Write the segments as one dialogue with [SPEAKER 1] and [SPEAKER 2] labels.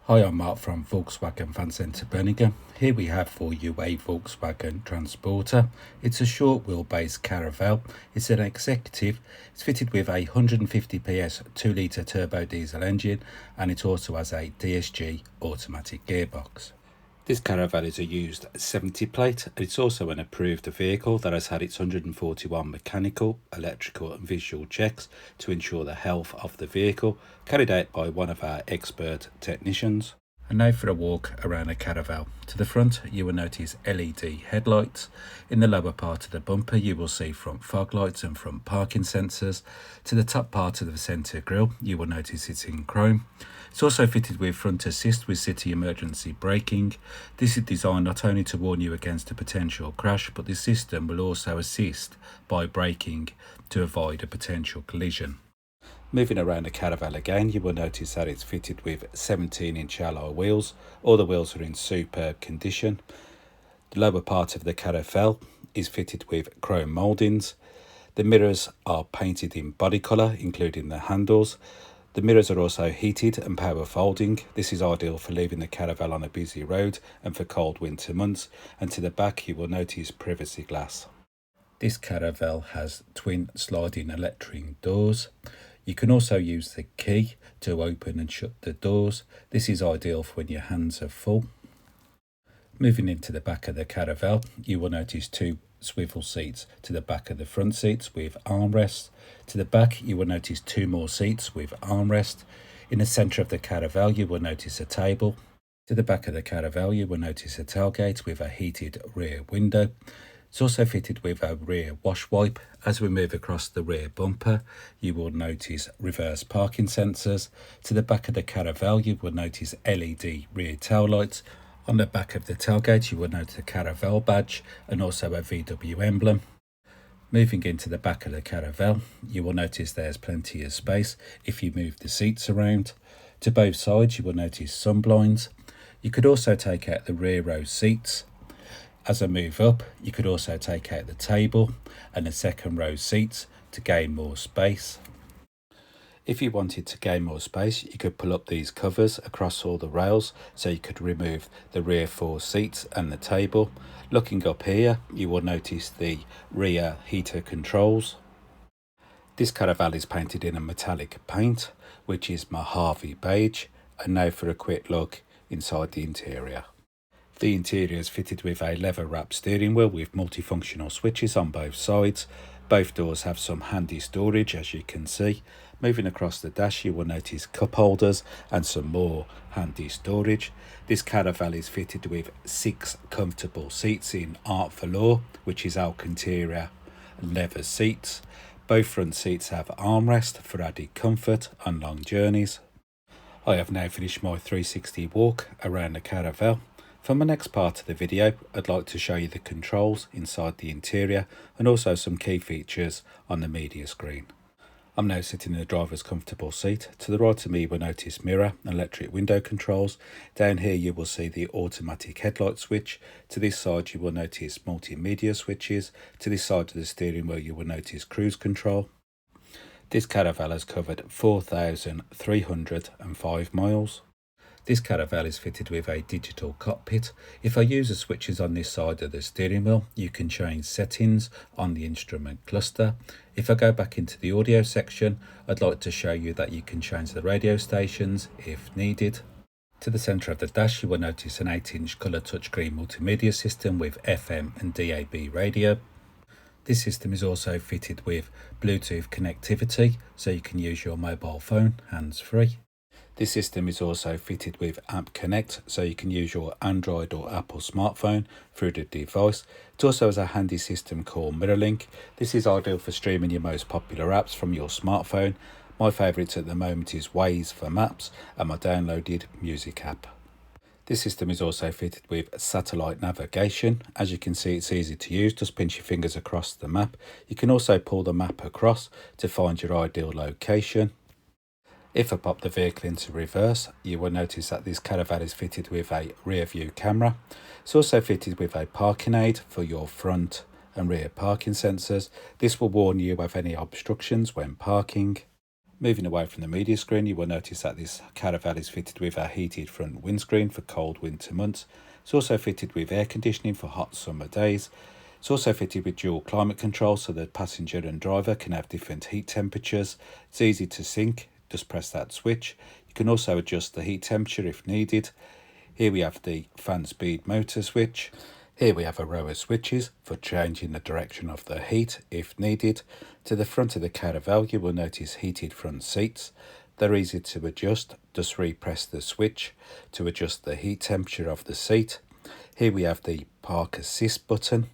[SPEAKER 1] Hi, I'm Art from Volkswagen Van Centre Birmingham. Here we have for you a Volkswagen Transporter. It's a short wheelbase Caravelle. It's an executive. It's fitted with a 150 PS 2 litre turbo diesel engine, and it also has a DSG automatic gearbox. This Caravelle is a used 70 plate. It's also an approved vehicle that has had its 141 mechanical, electrical and visual checks to ensure the health of the vehicle, carried out by one of our expert technicians. And now for a walk around the Caravelle. To the front you will notice LED headlights. In the lower part of the bumper you will see front fog lights and front parking sensors. To the top part of the centre grille you will notice it's in chrome. It's also fitted with front assist with city emergency braking. This is designed not only to warn you against a potential crash, but the system will also assist by braking to avoid a potential collision. Moving around the Caravelle again, you will notice that it's fitted with 17-inch alloy wheels. All the wheels are in superb condition. The lower part of the Caravelle is fitted with chrome mouldings. The mirrors are painted in body colour, including the handles. The mirrors are also heated and power folding. This is ideal for leaving the Caravelle on a busy road and for cold winter months. And to the back you will notice privacy glass. This Caravelle has twin sliding electric doors. You can also use the key to open and shut the doors. This is ideal for when your hands are full. Moving into the back of the Caravelle, you will notice two swivel seats to the back of the front seats with armrests. To the back you will notice two more seats with armrest. In the centre of the Caravelle you will notice a table. To the back of the Caravelle you will notice a tailgate with a heated rear window. It's also fitted with a rear wash wipe. As we move across the rear bumper, you will notice reverse parking sensors. To the back of the Caravelle, you will notice LED rear tail lights. On the back of the tailgate, you will notice a Caravelle badge and also a VW emblem. Moving into the back of the Caravelle, you will notice there's plenty of space if you move the seats around. To both sides, you will notice sun blinds. You could also take out the rear row seats. As I move up, you could also take out the table and the second row seats to gain more space. If you wanted to gain more space, you could pull up these covers across all the rails so you could remove the rear four seats and the table. Looking up here, you will notice the rear heater controls. This Caravelle is painted in a metallic paint, which is Mojave Beige. And now for a quick look inside the interior. The interior is fitted with a leather wrapped steering wheel with multifunctional switches on both sides. Both doors have some handy storage, as you can see. Moving across the dash you will notice cup holders and some more handy storage. This Caravelle is fitted with 6 comfortable seats in Art Velour, which is Alcantara leather seats. Both front seats have armrest for added comfort on long journeys. I have now finished my 360 walk around the Caravelle. For my next part of the video, I'd like to show you the controls inside the interior and also some key features on the media screen. I'm now sitting in the driver's comfortable seat. To the right of me you will notice mirror and electric window controls. Down here you will see the automatic headlight switch. To this side you will notice multimedia switches. To this side of the steering wheel you will notice cruise control. This Caravelle has covered 4,305 miles. This Caravelle is fitted with a digital cockpit. If I use the switches on this side of the steering wheel, you can change settings on the instrument cluster. If I go back into the audio section, I'd like to show you that you can change the radio stations if needed. To the centre of the dash you will notice an 8-inch colour touchscreen multimedia system with FM and DAB radio. This system is also fitted with Bluetooth connectivity, so you can use your mobile phone hands-free. This system is also fitted with App Connect, so you can use your Android or Apple smartphone through the device. It also has a handy system called MirrorLink. This is ideal for streaming your most popular apps from your smartphone. My favourites at the moment is Waze for maps and my downloaded music app. This system is also fitted with satellite navigation. As you can see, it's easy to use. Just pinch your fingers across the map. You can also pull the map across to find your ideal location. If I pop the vehicle into reverse, you will notice that this Caravelle is fitted with a rear view camera. It's also fitted with a parking aid for your front and rear parking sensors. This will warn you of any obstructions when parking. Moving away from the media screen, you will notice that this Caravelle is fitted with a heated front windscreen for cold winter months. It's also fitted with air conditioning for hot summer days. It's also fitted with dual climate control so that passenger and driver can have different heat temperatures. It's easy to sync, just press that switch. You can also adjust the heat temperature if needed. Here we have the fan speed motor switch. Here we have a row of switches for changing the direction of the heat if needed. To the front of the Caravelle you will notice heated front seats. They're easy to adjust, just repress the switch to adjust the heat temperature of the seat. Here we have the park assist button.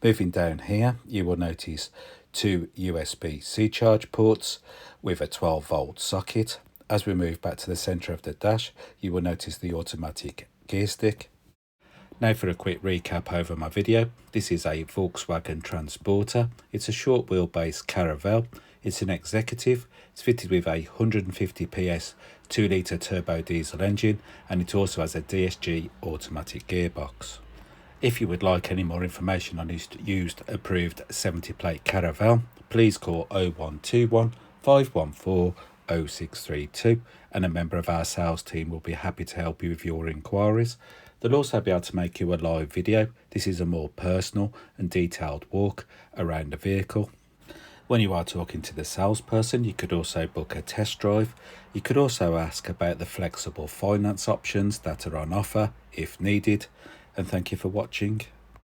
[SPEAKER 1] Moving down here you will notice two USB-C charge ports with a 12-volt socket. As we move back to the centre of the dash you will notice the automatic gear stick. Now for a quick recap over my video. This is a Volkswagen Transporter. It's a short wheelbase Caravelle. It's an executive. It's fitted with a 150 PS 2 litre turbo diesel engine and it also has a DSG automatic gearbox. If you would like any more information on this used approved 70 plate Caravelle, please call 0121 514 0632 and a member of our sales team will be happy to help you with your inquiries. They'll also be able to make you a live video. This is a more personal and detailed walk around the vehicle. When you are talking to the salesperson, you could also book a test drive. You could also ask about the flexible finance options that are on offer if needed. And thank you for watching.